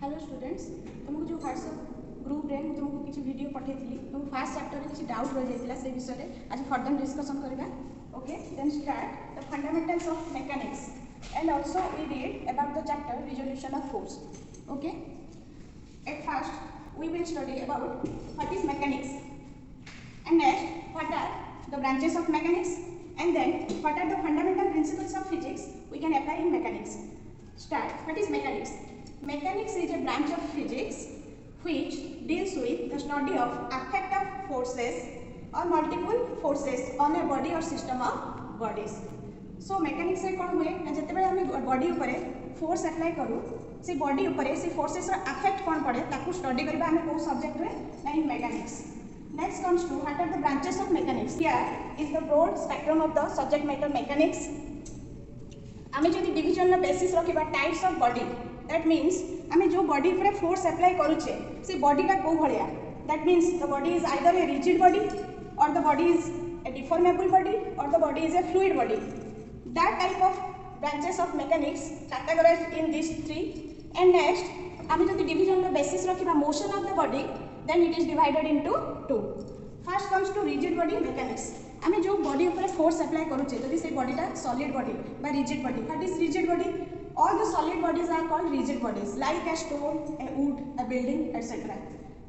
Hello students, तुमको जो WhatsApp group रे तुमको किसी वीडियो पठेइली तुम फर्स्ट चैप्टर रे किसी डाउट रह जाइतिला से विषय रे आज फर्दर डिस्कशन करबा. Okay, then start the fundamentals of mechanics and also we read about the chapter resolution of force. Okay, at first we will study about what is mechanics and next what are the branches of mechanics and then what are the fundamental principles of physics we can apply in mechanics. Start. What is mechanics? Mechanics is a branch of physics which deals with the study of effect of forces or multiple forces on a body or system of bodies. So mechanics रे कौन हुए ना जते बेले हमें body ऊपर force apply करू से बॉडी ऊपर से फोर्सेस रो इफेक्ट कौन पड़े ताकू स्टडी करबा हमें को सब्जेक्ट रे ना इन mechanics. Next comes to what are the branches of mechanics. Here is the broad spectrum of the subject matter mechanics. आमे जदि डिवीजन ला बेसिस रखिबा types of body, that means आमे जो बॉडी ऊपर फोर्स अप्लाई करूचे से बॉडी टा को भलिया, that means the body is either a rigid body or the body is a deformable body or the body is a fluid body. That type of branches of mechanics categorized in these three. And next आमे जदि division ला basis रखिबा motion of the body, then it is divided into two. First comes to rigid body mechanics. आमे जो body ऊपर force apply करूचे जदि से बॉडी टा सॉलिड बॉडी बा rigid body. What is rigid body? All the solid bodies are called rigid bodies, like a stone, a wood, a building, etc.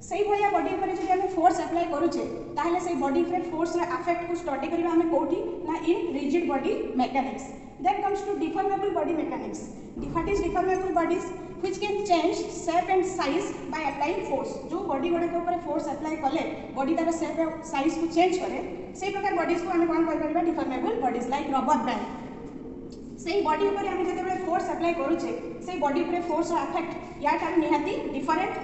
सही भलिया body ऊपर जदि आमे फोर्स अप्लाई करूचे ताहले से बॉडी ऊपर फोर्स रे अफेक्ट को स्टडी करबा हमें कोठी ना in rigid body mechanics. Then comes to deformable body mechanics. What is deformable bodies? Which can change shape and size by applying force. जो बॉडी गोटे के ऊपर फोर्स अप्लाई कले बॉडी तार शेप और साइज को चेंज करे से प्रकार बॉडीज को हमें कोन कर परबा deformable bodies like rubber band. से बॉडी ऊपर हमें जते बेले फोर्स अप्लाई करूचे से बॉडी ऊपर फोर्स रो इफेक्ट या ठार निहाती different.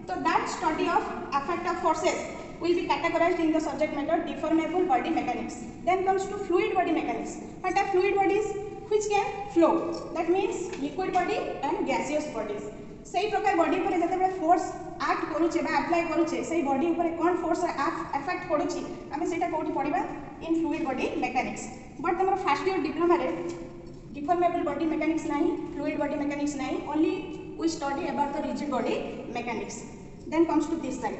So that study of effect of forces will be categorized in the subject matter deformable body mechanics. Then comes to fluid body mechanics. What are fluid bodies? Which can flow. That means liquid body and gaseous bodies. सही प्रकार body ऊपर जते बेले force act करूचे बा apply करूचे सही body ऊपर कोन फोर्स इफेक्ट पडुची हमें सेटा कोठी पडिबा in fluid body mechanics. But हमर फर्स्ट ईयर डिप्लोमा रे deformable body mechanics nahi, fluid body mechanics nahi, only we study about the rigid body mechanics. Then comes to this side.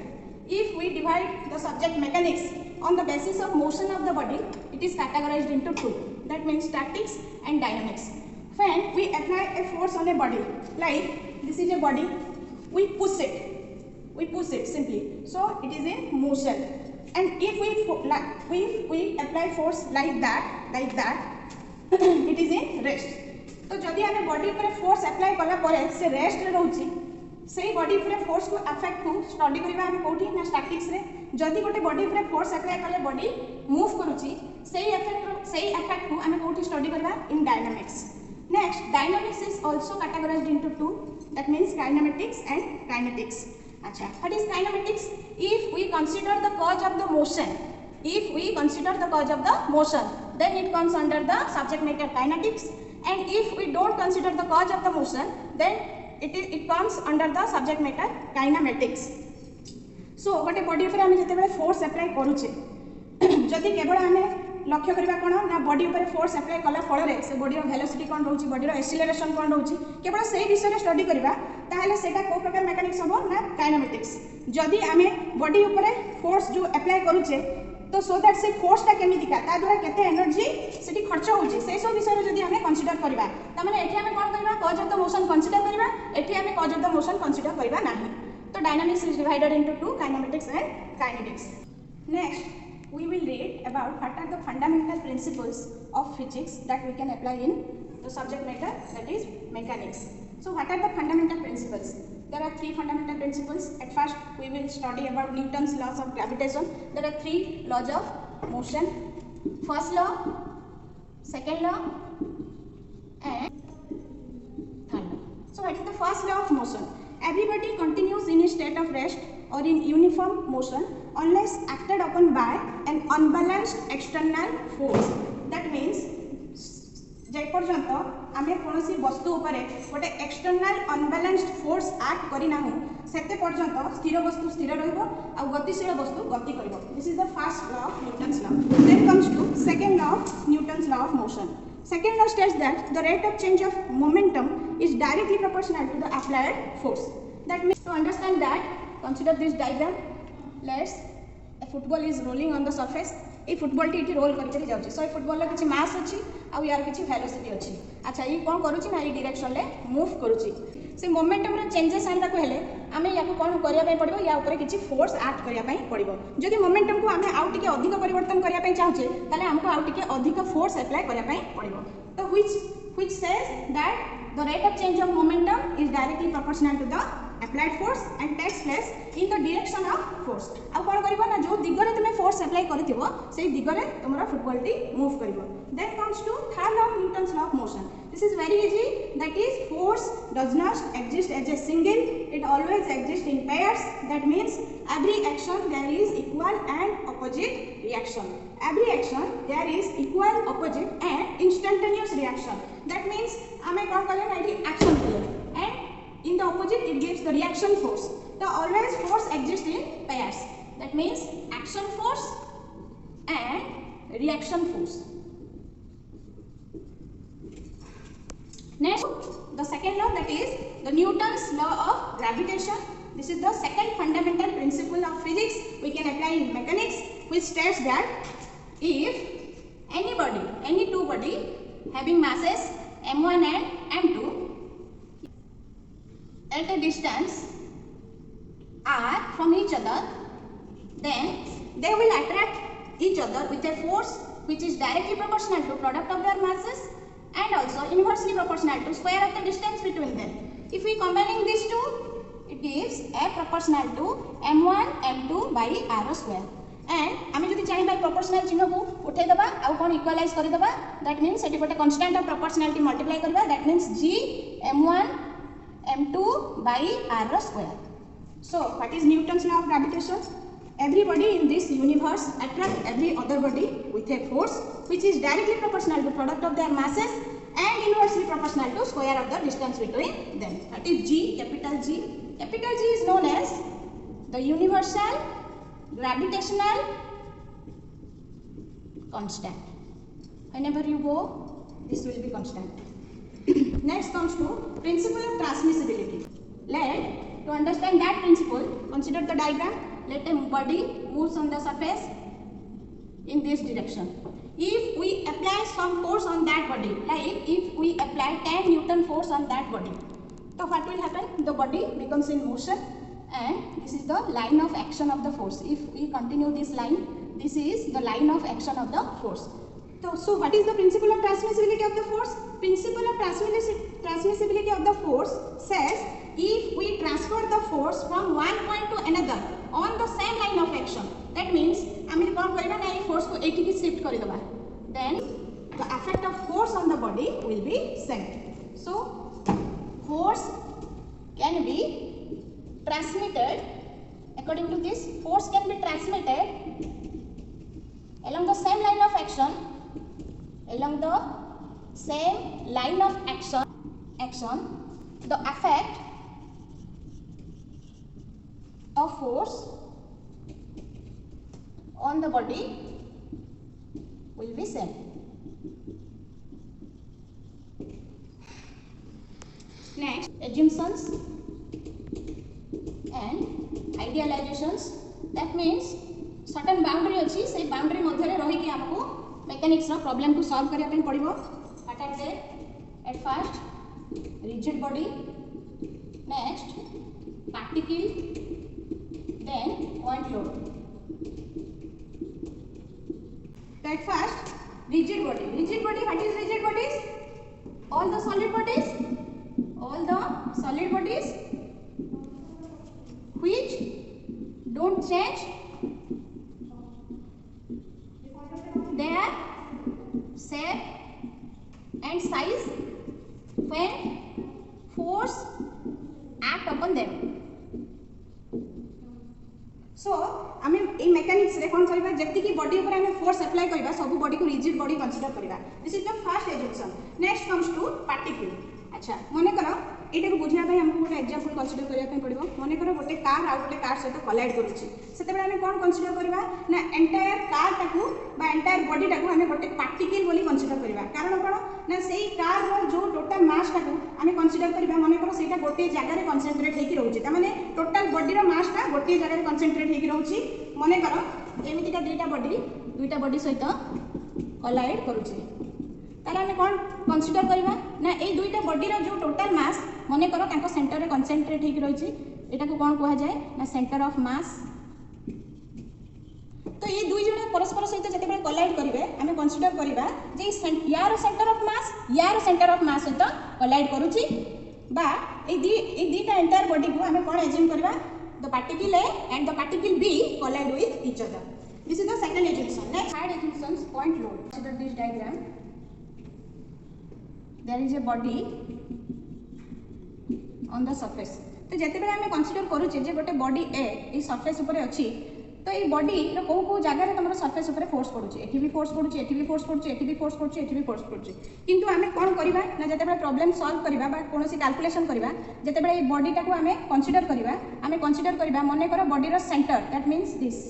If we divide the subject mechanics on the basis of motion of the body, it is categorized into two. That means statics and dynamics. When we apply a force on a body, like this is a body, we push it simply. So it is in motion. And if we apply force like that, it is in rest. तो जदि हमें body ऊपर force apply कला परे से rest रे रहउची सेही body ऊपर फोर्स को अफेक्ट को स्टडी करबा हमें कोठी ना स्टैटिक्स रे. जदि गोटे बॉडी ऊपर फोर्स अप्लाई कले बॉडी मूव करूची सेही इफेक्ट को हमें कोठी स्टडी करबा in dynamics. Next dynamics is also categorised into two, that means kinematics and kinetics. अच्छा, what is kinematics? If we consider the cause of the motion, then it comes under the subject matter kinetics, and if we don't consider the cause of the motion, then it comes under the subject matter kinematics. So गोटे body ऊपर हमें जते बेले force apply करूचे जदि केवल हमें लक्ष्य करबा कोन ना बॉडी ऊपर फोर्स अप्लाई कला फल रे से बॉडी रो वेलोसिटी कोन रहउची, बॉडी रो एक्सीलरेशन कोन रहउची, केवल सेही विषय रे स्टडी करबा ताहले सेटा को प्रकार मैकेनिक्स हो ना काइनेमेटिक्स. जदि हमें बॉडी ऊपर फोर्स जो अप्लाई करूचे तो सो दैट से फोर्स टा केमी दिखा ता द्वारा केते एनर्जी सेठी खर्च होउची से सब विषय रे जदि हमें कंसीडर करबा त माने एठी हमें कोन करबा cause of the motion consider करबा, एठी हमें cause of the motion consider करबा नाही. तो dynamics is divided into two, kinematics and kinetics. Next we will read about what are the fundamental principles of physics that we can apply in the subject matter, that is mechanics. So what are the fundamental principles? There are three fundamental principles. At first we will study about Newton's laws of gravitation. There are three laws of motion. First law, second law and third law. So what is the first law of motion? Everybody continues in a state of rest or in uniform motion unless acted upon by an unbalanced external force. That means जे पर्यंत आमे कोनोसी वस्तु उपरे गोटे external unbalanced force act करी नाहु सेते पर्यंत स्थिर वस्तु स्थिर रहबो आ गतिशील वस्तु गति करबो. This is the first law of Newton's law. Then comes to second law of Newton's law of motion. Second law states that the rate of change of momentum is directly proportional to the applied force. That means to understand that, consider this diagram. Let's a football is rolling on the surface. ये football T role करके जाऊँ सो ये football किसी मास अच्छी आउ यार किसी velocity अच्छी अच्छा ये कौन करुच्ची ना ये डायरेक्शन ले मूव करुच्ची से मोमेंटम रे चेंजेस आनबा को हेले आमे या कौन करिया पड़ो या ऊपर किसी फोर्स एक्ट करिया पड़ो जदि मोमेंटम को आमे आउ टिके अधिक परिवर्तन करिया चाहूचे ताले हमको आउ टिके अधिक फोर्स अप्लाई करिया पड़ो तो which says that the rate of change of momentum is directly proportional to the applied force and takes place in the direction of force आ कौन करिवो ना जो दिगरे तुमे फोर्स अप्लाई करथिवो सेही दिगरे तुमरा फुटबॉल टी मूव करिवो then comes to third law of Newton's law of motion. This is very easy, that is force does not exist as a single, it always exists in pairs. That means every action there is equal and opposite reaction. Every action there is equal, opposite and instantaneous reaction. That means आमे कौन कले ना ये action कले and in the opposite it gives the reaction force. So always force exists in pairs. That means action force and reaction force. Next, the second law, that is the Newton's law of gravitation. This is the second fundamental principle of physics we can apply in mechanics, which states that if any two body having masses m1 and m2 at a distance r from each other, then they will attract each other with a force which is directly proportional to product of their masses and also inversely proportional to square of the distance between them. If we combining these two, it gives F proportional to m1 m2 by r square. And आमे जदि चाहिए proportional चिन्ह को उठे दबा आउ कोन equalise करि दबा, that means सेठी गोटे constant of proportionality multiply करबा, that means g m1 m2 by r square. So what is Newton's law of gravitation? Everybody in this universe attract every other body with a force which is directly proportional to product of their masses and inversely proportional to square of the distance between them. That is G, capital G. Capital G is known as the universal gravitational constant. Whenever you go, this will be constant. Next comes to principle of transmissibility. To understand that principle, consider the diagram. Let a body moves on the surface in this direction. If we apply some force on that body, like if we apply 10 Newton force on that body, so what will happen? The body becomes in motion and this is the line of action of the force. If we continue this line, this is the line of action of the force. So what is the principle of transmissibility of the force? Principle of transmissibility of the force says if we transfer the force from one point to another on the same line of action, that means आमे कौन करबा ना force को एठी की shift करि दबा, then the effect of force on the body will be same. So force can be transmitted, according to this, force can be transmitted along the same line of action, the effect of force on the body will be same. Next, assumptions and idealizations. That means certain boundary अच्छी, से boundary मध्य रे रही कि हमको mechanics रा problem को solve करिया पे पड़िबो. At first rigid body, next particle, then point load. At first rigid body. Rigid body, what is rigid bodies? All the solid bodies which don't change their shape and size when force act upon them. So आमे इन mechanics रे कोन करबा जति की body ऊपर आमे force apply करबा सब body को रिजिड बॉडी कंसीडर करबा. This is the first assumption. Next comes to particle. अच्छा मने करो এইটা বুঝিয়া আমাকে গোटे एग्जांपल कंसीडर करिया पड़ो मन कर गोटे कार आ गोटे कार सहित कलाइड करुच्ची से आम कौन कंसीडर करवा ना एंटायर कार टाकू बा एंटायर बॉडी टाकू आम गोटे पार्टिकल बोली कंसीडर करवा कारण कौन ना से कार जो टोटाल मास टाकू आम कंसीडर करवा मन कर से गोटे जगह कनसेंट्रेट होकर रोचे मैंने टोटाल बॉडी मासटा गोटे जगह कनसेंट्रेट होकर रोचे मन कर एमतीका दुईटा बॉडी सहित कलाइड करुचे ताले आम कौन कंसीडर करवा ना ये दुईटा बॉडी जो टोटाल मास मन कर सेंटर में कनसेंट्रेट होकर रही यहाँ को कौन कह जाए ना सेंटर ऑफ मास तो ये दुई जन परस्पर सहित जिते कलाइड करेंगे आम कंसीडर करवा यार सेंटर ऑफ मास सहित कलाइड करुच्ची बा दुईटा एंटायर बॉडी को आम कौन एज्यूम करवा the particle A and the particle B collide with each other this is the second assumption next third assumption point load consider this diagram there is a body on the surface तो जिते बेले आम consider करूचे जे गोटे body a surface ऊपर अच्छी तो ये बॉडी कौ कौ जगह तुम सरफेस ऊपर फोर्स पड़ुचे एठी भी फोर्स पड़ुचे एठी भी फोर्स पड़ुचे एठी भी फोर्स पड़ुचे एठी भी फोर्स पड़ुचे किंतु आम कौन करवा ना जिते बेले प्रॉब्लम सॉल्व करवा बा कोनोसी कैलकुलेशन करवा जिते बेले ये बॉडी टाको आम कंसीडर करवा आम कंसीडर करवा मन कर बॉडी रो सेंटर दैट मीन्स दिस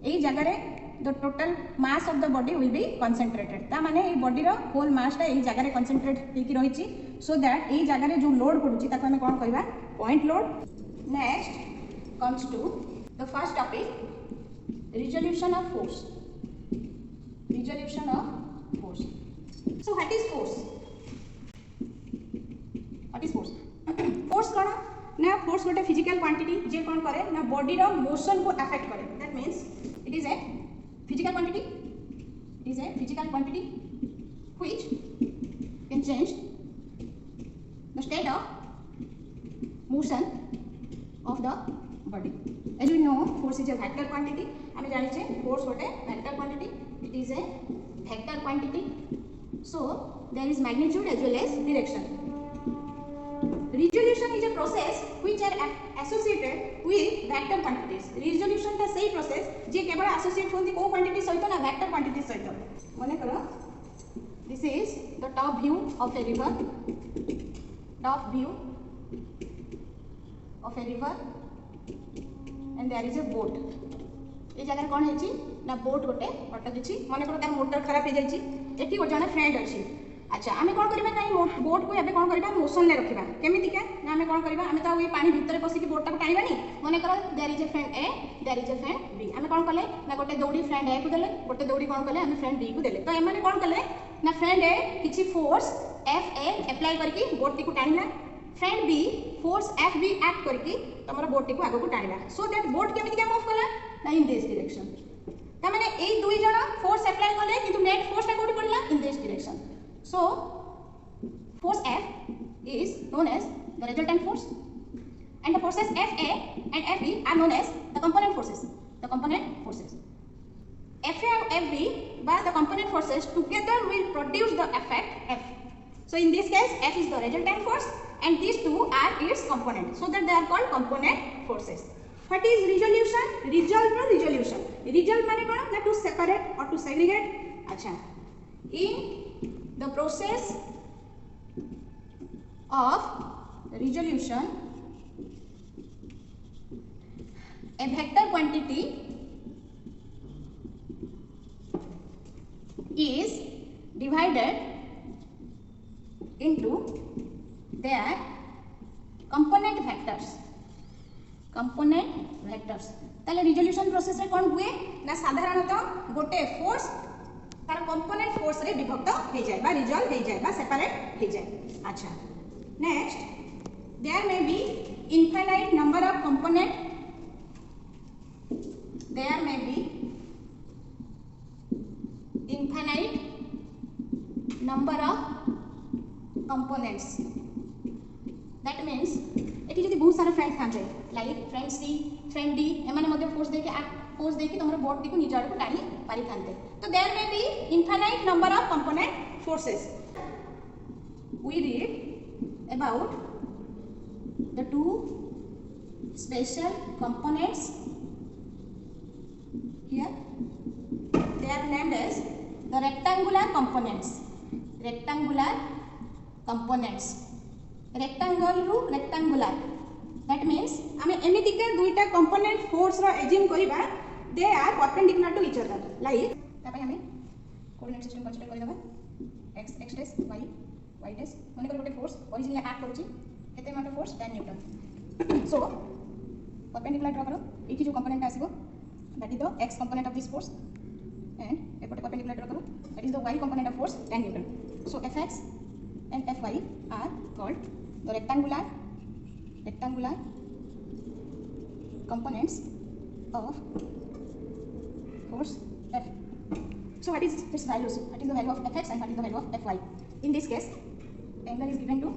एई जगह the total mass of the body will be concentrated ता माने ये बॉडी रो होल मास टा एई जगह रे कंसंट्रेट होकी रहिची सो दैट एई जगह रे जो लोड पडुची ताको हमें कोन करबा point load next comes to the first topic resolution of force so what is force force कोन ना फोर्स गोटे फिजिकल क्वांटिटी जे कोन करे ना बॉडी रो मोशन को अफेक्ट करे that means it is a physical quantity which can change the state of motion of the body. As you know, force is a vector quantity. हमें जानिचे force गोटे vector quantity. It is a vector quantity. So there is magnitude as well as direction. Resolution is a process which are associated with vector quantities. Resolution ता सही process जे केवल associate होती को quantity सहित ना vector quantity सहित मने करो this is the top view of a river and there is a boat ये जगह कौन है ना बोट गोटे अटकी मन कर मोटर खराब हो जाए एटी गोटे जन फ्रेंड अच्छी अच्छा आम कौन करवा ना बोट को एवं कौन करवा मोशन में रखा केमिका ना आम कौन करवा आम तो ये पानी भितर पशिक बोट टाक टाइबानी मन कर there is a friend A there is a friend B आम कौन कले ना गोटे दौड़ी फ्रेंड ए को देले गोटे दौड़ी कौन कले आम फ्रेंड बी को देले तो एम कौन कले ना फ्रेंड ए किसी फोर्स एफ ए एप्लाई करके बोट टी को टाणिला friend B force F B act करके तुम बोट टी को आगे को टाणिला सो दैट बोट केमिका मूव कला ना इन दिस डायरेक्शन ता माने ए दुई जण फोर्स अप्लाई कले किंतु नेट फोर्स टा कोठी पड़ला in this direction so force F is known as the resultant force and the forces FA and FB are known as the component forces FA and FB by the component forces together will produce the effect F. So in this case F is the resultant force and these two are its component so that they are called component forces. What is resolution? Resolve माने कौन ना to separate or to segregate अच्छा in the process of resolution a vector quantity is divided into their component vectors ताले resolution process रे कोन हुए ना साधारणतः गोटे फोर्स तार कंपोनेंट फोर्स रे विभक्त हो जाए बा रिजॉल्व हो जाए बा सेपरेट हो जाए अच्छा next there may be infinite number of component that means एटी जदि बहुत सारा फ्रेंड थांते like friend C friend D एमाने मध्ये फोर्स देके तुमर बोट टी को निज आड़ को टाणी पारि थांते तो there may be infinite number of component forces we read about the two special components here they are named as the rectangular components rectangle रु रेक्टांगुलर दैट मीन्स आमे एमिति के दुईटा कंपोनेंट फोर्स रो एज्यूम करिबा they are perpendicular to each other like तापे हमें coordinate system consider करि दबा x x डेस y y डेस माने कर गोटे फोर्स ओरिजिनली एक्ट करूची केते amount of force 10 newton so perpendicular draw करो एठी जो कंपोनेंट आसीबो that is the x component of this force and एपटे परपेंडिकुलर ड्रा करो that is the y component of force 10 newton so fx and fy are called the rectangular components of force F. So what is its values? What is the value of Fx and what is the value of Fy? In this case, angle is given to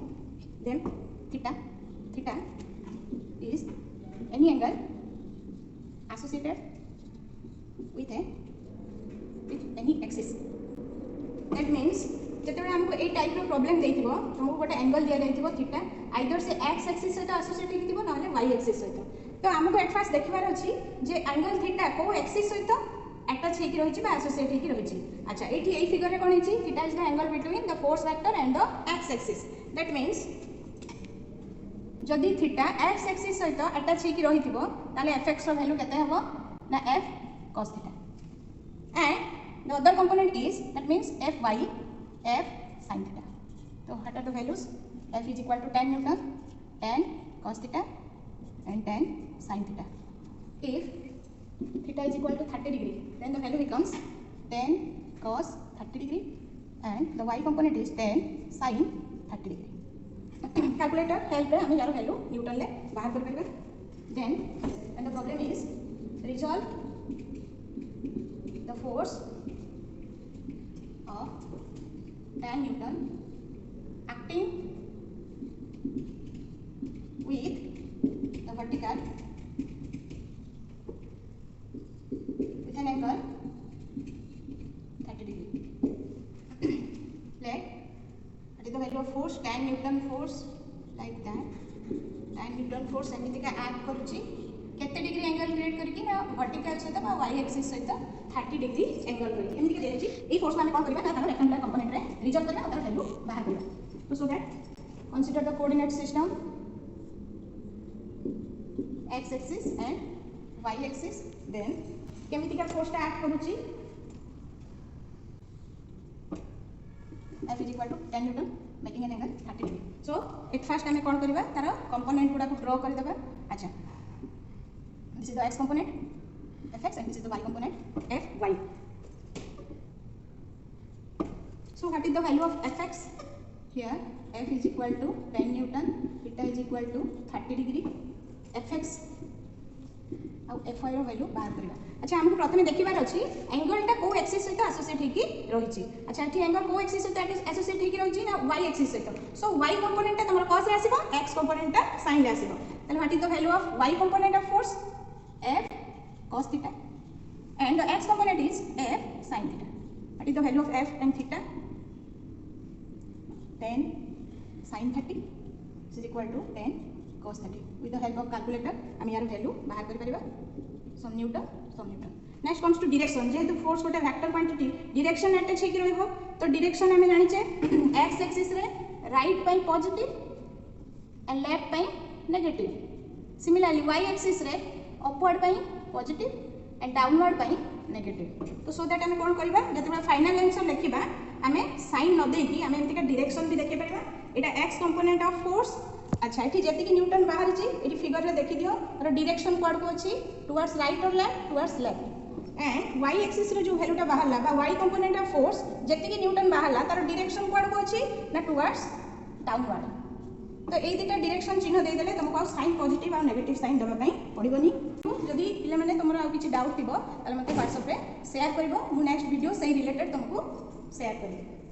them theta. Theta is any angle associated with any axis. That means जेतेबे हमको ए type रो problem देइथिबो हमको गोटे angle दिया जाइथिबो theta either से x axis सहित associate हिथिबो नले Y axis सहित तो हमको एट फास्ट देखिबार अछि जे एंगल थीटा को एक्सिस सहित अटैच हेकि रहिछि बा एसोसिएट हेकि रहिछि अच्छा एठी एई फिगर रे कोन हिछि theta is the angle between the force vector and the x axis that means जदि थीटा एक्स एक्सिस सहित अटैच हेकि रहिथिबो ताले एफएक्स रो वैल्यू केते हबो ना f cos theta and the other component is that means fy f sin theta. So what are the values? F is equal to 10 Newton, 10 cos theta and 10 sin theta. If theta is equal to 30 degree, then the value becomes 10 cos 30 degree and the y component is 10 sin 30 degree. Calculator help रे हमें यार value Newton ले बाहर कर परिबा. Then and the problem is resolve the force of 10 Newton acting with the vertical with an angle 30 degree. Let what is the value of force 10 Newton force like that 10 Newton force एमिति का act करूची केते degree angle create करके ना vertical सहित बा y axis सहित 30 degree angle करके एमिति के देछि ए फोर्स माने कोन करबा ना तार रेक्टेंगुलर कंपोनेंट रे रिजल्ट करबा तार वैल्यू बाहर करबा तो so that consider the coordinate system x axis and y axis then केमिति का फोर्स टा एक्ट करूची F is equal to 10 Newton making an angle 30 degree so at first हमें कोन करबा तार कंपोनेंट गुडा को ड्रा कर देबा अच्छा this is the x component fx and this is the y component fy so what is the value of fx here f is equal to 10 Newton theta is equal to 30 degree fx ଆଉ fy रो value बाहर करबा अच्छा हमको प्रथमे देखिबार अछि angle टा को axis सहित एसोसिएट हेकि रहिछि अच्छा एठी एंगल को एक्सिस सहित एसोसिएट हेकि रहिछि ना y एक्सिस सहित सो y कंपोनेंट ता तमर cos रे आसीबो x कंपोनेंट ता sin रे आसीबो तले what is the value of y component of force f cos theta and the x component is f sin theta what is the value of f and theta 10 sin 30 is equal to 10 cos 30 with the help of calculator हम यार value बाहर कर परिबा some newton next comes to direction जेहेतु force गोटे vector quantity direction attach हेकि रहइबो तो डायरेक्शन हम जानिचे x एक्सिस रे राइट पई पॉजिटिव एंड लेफ्ट पई नेगेटिव सिमिलरली y एक्सिस रे अपवर्ड पई पॉजिटिव एंड डाउनवर्ड पई नेगेटिव तो सो दैट हम कोन करबा जते फाइनल आंसर लिखिबा हमें साइन न देकी हमें एमतिका डायरेक्शन भी देखि परबा एटा x कंपोनेंट ऑफ फोर्स अच्छा एठी जेति कि न्यूटन बाहर छी एठी फिगर रे देखि दियो और डायरेक्शन कोड को अछि टुवर्ड्स राइट और left towards left and y axis रे जो वैल्यूटा बाहरला बा y कंपोनेंट ऑफ फोर्स जेति कि न्यूटन बाहरला तार डायरेक्शन कोड को अछि ना टुवर्ड्स डाउनवर्ड तो एई दिटा डायरेक्शन चिन्ह दे देले तुमको साइन पॉजिटिव और नेगेटिव साइन दबा पई पड़िबोनी जदि पिले माने तुमरा आ किछि डाउट थिबो ताले मते WhatsApp रे शेयर करबो मु नेक्स्ट वीडियो सही रिलेटेड तुमको शेयर करबो।